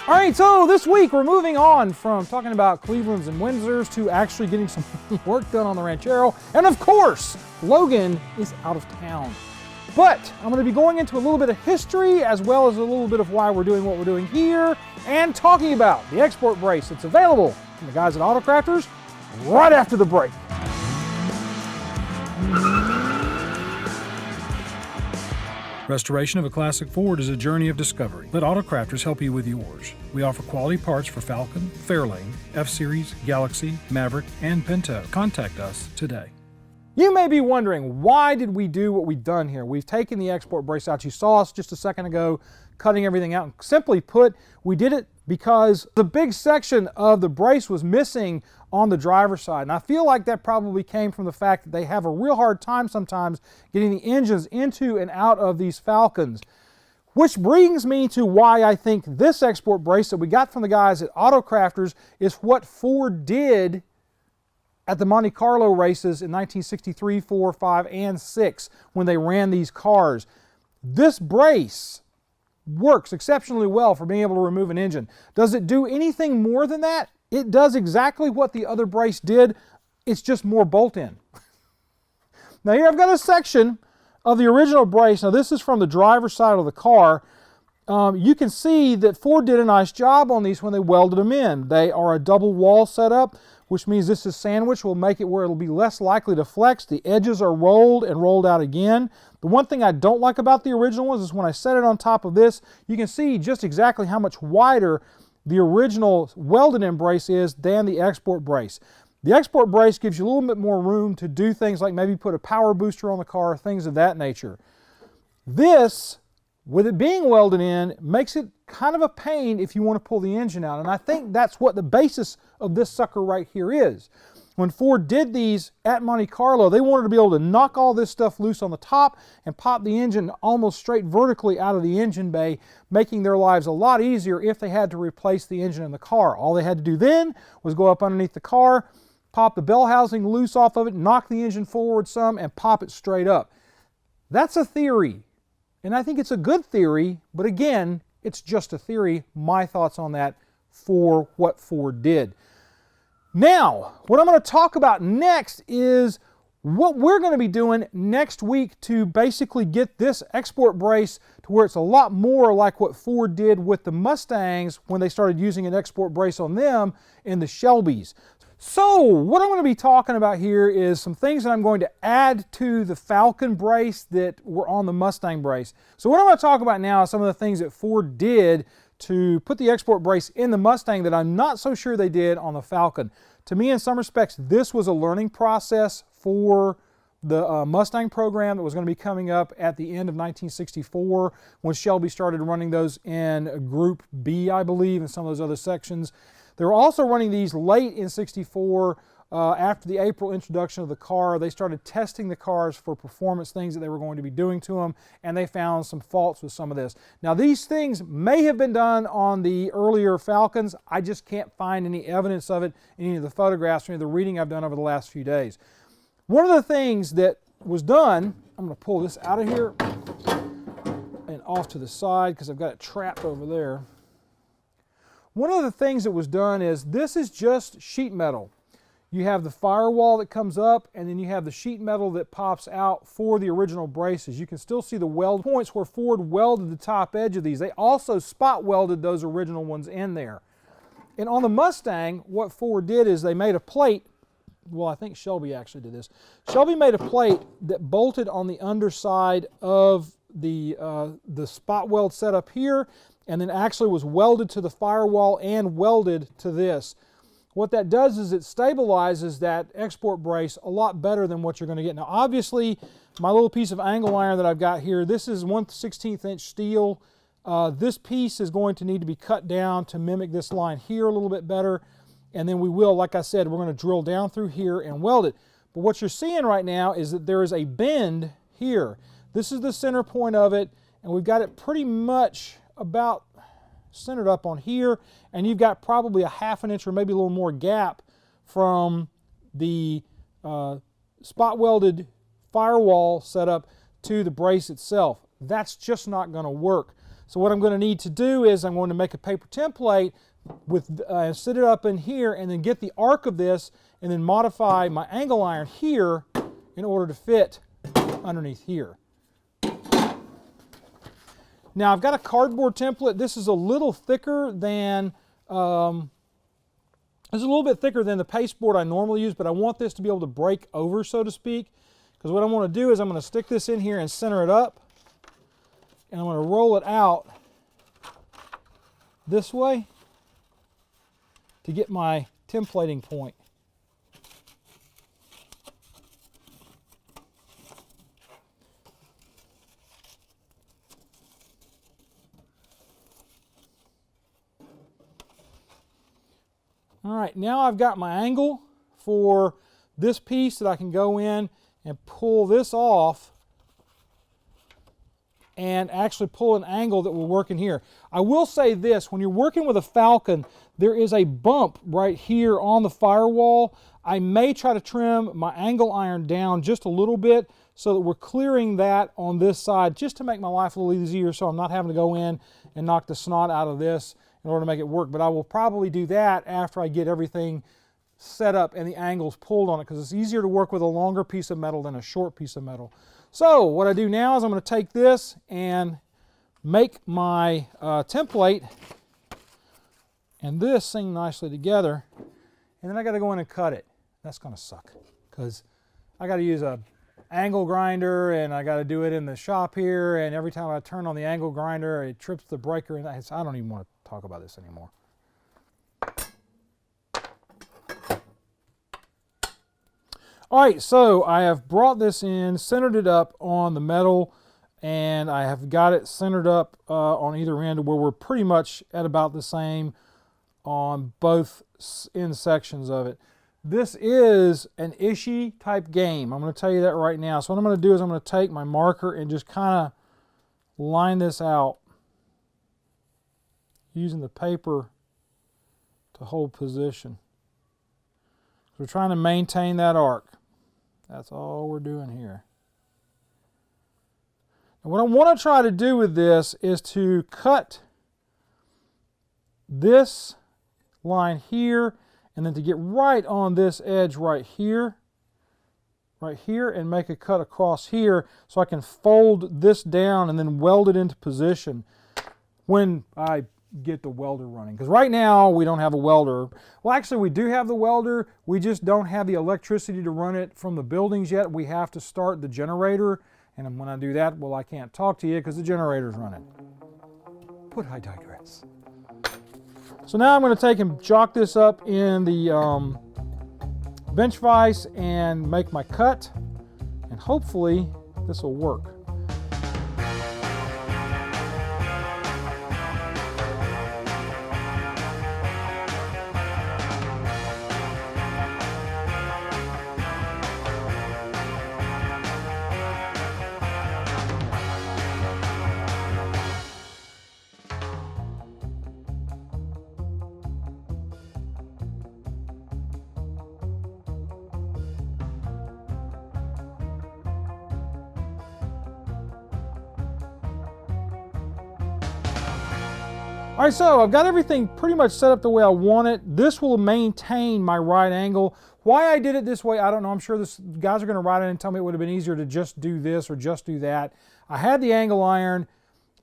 All right, so this week we're moving on from talking about Cleveland's and Windsors to actually getting some work done on the Ranchero. And of course, Logan is out of town. But I'm going to be going into a little bit of history as well as a little bit of why we're doing what we're doing here and talking about the export brace that's available from the guys at Autocrafters right after the break. Restoration of a classic Ford is a journey of discovery. Let Autocrafters help you with yours. We offer quality parts for Falcon, Fairlane, F-Series, Galaxy, Maverick, and Pinto. Contact us today. You may be wondering, why did we do what we've done here? We've taken the export brace out. You saw us just a second ago cutting everything out. Simply put, we did it because the big section of the brace was missing on the driver's side. And I feel like that probably came from the fact that they have a real hard time sometimes getting the engines into and out of these Falcons. Which brings me to why I think this export brace that we got from the guys at Autocrafters is what Ford did at the Monte Carlo races in 1963, 4, 5, and 6 when they ran these cars. This brace works exceptionally well for being able to remove an engine. Does it do anything more than that? It does exactly what the other brace did. It's just more bolt-in. Now here I've got a section of the original brace. Now this is from the driver's side of the car. You can see that Ford did a nice job on these when they welded them in. They are a double wall setup, which means this is sandwich will make it where it'll be less likely to flex. The edges are rolled and rolled out again. The one thing I don't like about the original ones is when I set it on top of this, you can see just exactly how much wider the original welded in brace is than the export brace. The export brace gives you a little bit more room to do things like maybe put a power booster on the car, things of that nature. This, with it being welded in, makes it kind of a pain if you want to pull the engine out. And I think that's what the basis of this sucker right here is. When Ford did these at Monte Carlo, they wanted to be able to knock all this stuff loose on the top and pop the engine almost straight vertically out of the engine bay, making their lives a lot easier if they had to replace the engine in the car. All they had to do then was go up underneath the car, pop the bell housing loose off of it, knock the engine forward some, and pop it straight up. That's a theory, and I think it's a good theory, but again, it's just a theory. My thoughts on that for what Ford did. Now, what I'm going to talk about next is what we're going to be doing next week to basically get this export brace to where it's a lot more like what Ford did with the Mustangs when they started using an export brace on them in the Shelbys. So what I'm going to be talking about here is some things that I'm going to add to the Falcon brace that were on the Mustang brace. So what I'm going to talk about now is some of the things that Ford did to put the export brace in the Mustang that I'm not so sure they did on the Falcon. To me, in some respects, this was a learning process for the Mustang program that was going to be coming up at the end of 1964 when Shelby started running those in Group B, I believe, and some of those other sections. They were also running these late in 64 after the April introduction of the car. They started testing the cars for performance things that they were going to be doing to them, and they found some faults with some of this. Now, these things may have been done on the earlier Falcons. I just can't find any evidence of it in any of the photographs or any of the reading I've done over the last few days. One of the things that was done, I'm going to pull this out of here and off to the side because I've got it trapped over there. One of the things that was done is this is just sheet metal. You have the firewall that comes up, and then you have the sheet metal that pops out for the original braces. You can still see the weld points where Ford welded the top edge of these. They also spot welded those original ones in there. And on the Mustang, what Ford did is they made a plate. Well, I think Shelby actually did this. Shelby made a plate that bolted on the underside of the spot weld setup here, and then actually was welded to the firewall and welded to this. What that does is it stabilizes that export brace a lot better than what you're going to get. Now, obviously, my little piece of angle iron that I've got here, this is 1/16 inch steel. This piece is going to need to be cut down to mimic this line here a little bit better. And then we will, like I said, we're going to drill down through here and weld it. But what you're seeing right now is that there is a bend here. This is the center point of it, and we've got it pretty much about centered up on here, and you've got probably a 1/2 inch or maybe a little more gap from the spot welded firewall setup to the brace itself. That's just not going to work. So what I'm going to need to do is I'm going to make a paper template with sit it up in here, and then get the arc of this and then modify my angle iron here in order to fit underneath here. Now I've got a cardboard template. This is a little thicker than the pasteboard I normally use, but I want this to be able to break over, so to speak, because what I want to do is I'm going to stick this in here and center it up, and I'm going to roll it out this way to get my templating point. All right, now I've got my angle for this piece that I can go in and pull this off and actually pull an angle that will work in here. I will say this, when you're working with a Falcon, there is a bump right here on the firewall. I may try to trim my angle iron down just a little bit so that we're clearing that on this side, just to make my life a little easier so I'm not having to go in and knock the snot out of this in order to make it work. But I will probably do that after I get everything set up and the angles pulled on it, because it's easier to work with a longer piece of metal than a short piece of metal. So what I do now is I'm going to take this and make my template and this thing nicely together, and then I got to go in and cut it. That's going to suck, because I got to use a angle grinder, and I got to do it in the shop here, and every time I turn on the angle grinder it trips the breaker, and I don't even want to talk about this anymore. All right, so I have brought this in, centered it up on the metal, and I have got it centered up on either end where we're pretty much at about the same on both end sections of it. This is an Ishii type game. I'm going to tell you that right now. So what I'm going to do is I'm going to take my marker and just kind of line this out using the paper to hold position. We're trying to maintain that arc. That's all we're doing here. And what I want to try to do with this is to cut this line here, and then to get right on this edge right here, and make a cut across here so I can fold this down and then weld it into position when I get the welder running. Because right now we don't have a welder. Well, actually we do have the welder, we just don't have the electricity to run it from the buildings yet. We have to start the generator, and when I do that, well, I can't talk to you because the generator's running. But I digress. So now I'm going to take and chalk this up in the bench vise and make my cut, and hopefully this will work. All right, so I've got everything pretty much set up the way I want it. This will maintain my right angle. Why I did it this way, I don't know. I'm sure guys are going to write in and tell me it would have been easier to just do this or just do that. I had the angle iron,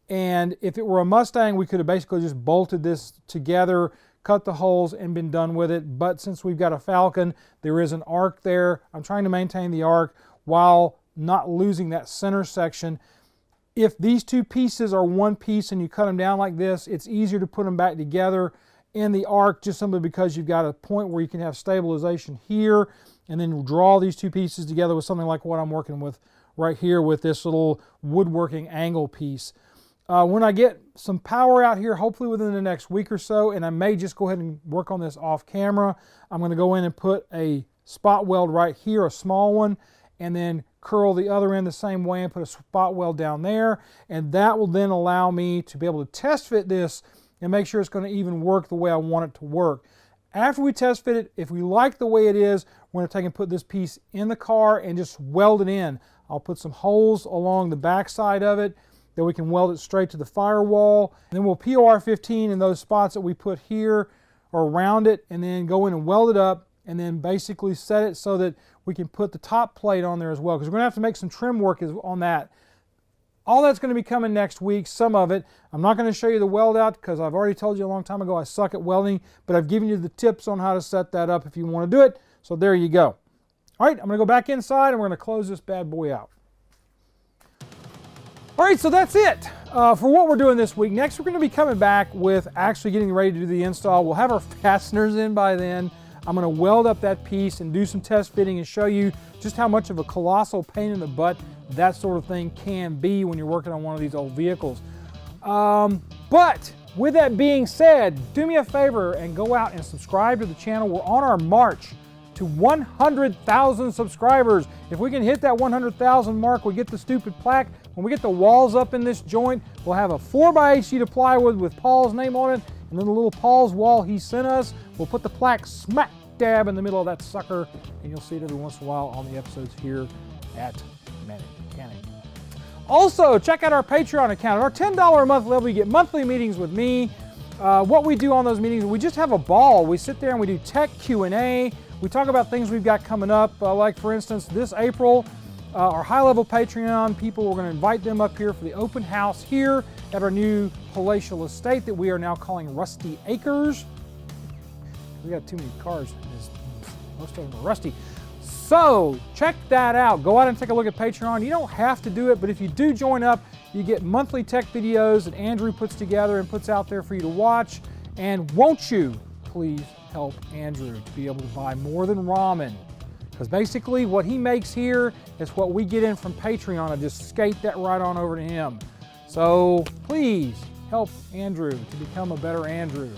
and if it were a Mustang, we could have basically just bolted this together, cut the holes, and been done with it. But since we've got a Falcon, there is an arc there. I'm trying to maintain the arc while not losing that center section. If these two pieces are one piece and you cut them down like this, it's easier to put them back together in the arc, just simply because you've got a point where you can have stabilization here, and then draw these two pieces together with something like what I'm working with right here with this little woodworking angle piece. When I get some power out here, hopefully within the next week or so, and I may just go ahead and work on this off camera, I'm going to go in and put a spot weld right here, a small one, and then curl the other end the same way and put a spot weld down there, and that will then allow me to be able to test fit this and make sure it's going to even work the way I want it to work. After we test fit it, if we like the way it is, we're going to take and put this piece in the car and just weld it in. I'll put some holes along the back side of it that we can weld it straight to the firewall. And then we'll POR 15 in those spots that we put here or around it, and then go in and weld it up, and then basically set it so that we can put the top plate on there as well, because we're going to have to make some trim work on that. All that's going to be coming next week, some of it. I'm not going to show you the weld out because I've already told you a long time ago I suck at welding, but I've given you the tips on how to set that up if you want to do it. So there you go. All right, I'm going to go back inside and we're going to close this bad boy out. All right, so that's it for what we're doing this week. Next, we're going to be coming back with actually getting ready to do the install. We'll have our fasteners in by then. I'm going to weld up that piece and do some test fitting and show you just how much of a colossal pain in the butt that sort of thing can be when you're working on one of these old vehicles. But with that being said, do me a favor and go out and subscribe to the channel. We're on our march to 100,000 subscribers. If we can hit that 100,000 mark, we get the stupid plaque. When we get the walls up in this joint, we'll have a 4x8 sheet of plywood with Paul's name on it, and then the little Paul's wall he sent us. We'll put the plaque smack dab in the middle of that sucker, and you'll see it every once in a while on the episodes here at Manic Mechanic. Also, check out our Patreon account. At our $10 a month level, you get monthly meetings with me. What we do on those meetings, we just have a ball. We sit there and we do tech Q&A. We talk about things we've got coming up, like for instance, this April, our high-level Patreon people, we're going to invite them up here for the open house here at our new palatial estate that we are now calling Rusty Acres. We got too many cars. Most of them are rusty. So check that out. Go out and take a look at Patreon. You don't have to do it, but if you do join up, you get monthly tech videos that Andrew puts together and puts out there for you to watch. And won't you please help Andrew to be able to buy more than ramen? Because basically what he makes here is what we get in from Patreon, and just skate that right on over to him. So please help Andrew to become a better Andrew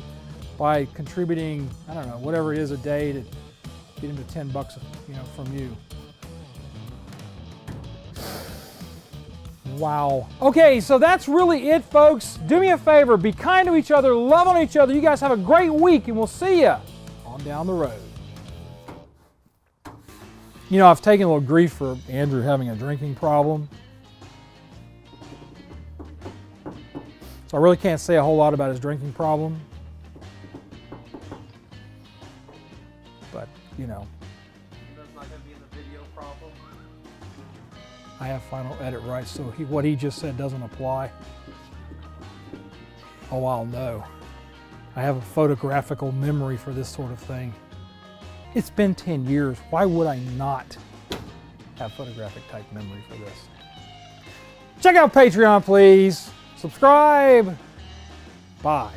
by contributing, I don't know, whatever it is a day to get him to 10 bucks, from you. Wow. Okay, so that's really it, folks. Do me a favor, be kind to each other, love on each other. You guys have a great week, and we'll see you on down the road. I've taken a little grief for Andrew having a drinking problem. So I really can't say a whole lot about his drinking problem. But, That's not going to be in the video problem. I have final edit rights, so what he just said doesn't apply. Oh, I'll know. I have a photographical memory for this sort of thing. It's been 10 years. Why would I not have photographic type memory for this? Check out Patreon, please. Subscribe. Bye.